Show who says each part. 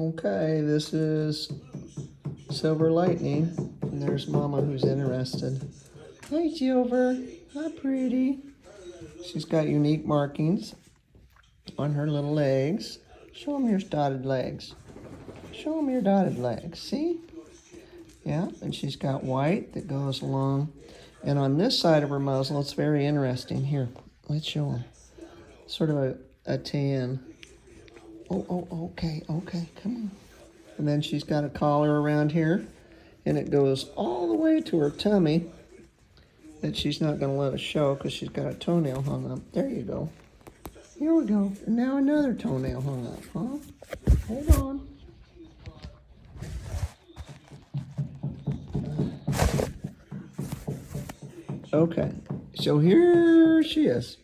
Speaker 1: Okay, this is Silver Lightning, and there's Mama who's interested. Hi, Silver. Hi, pretty. She's got unique markings on her little legs. Show them your dotted legs. Show them your dotted legs. See? Yeah, and she's got white that goes along. And on this side of her muzzle, it's very interesting. Here, let's show them. Sort of a tan. Oh, okay, come on. And then she's got a collar around here, and it goes all the way to her tummy that she's not going to let us show because she's got a toenail hung up. There you go. Here we go. And now another toenail hung up, huh? Hold on. Okay, so here she is.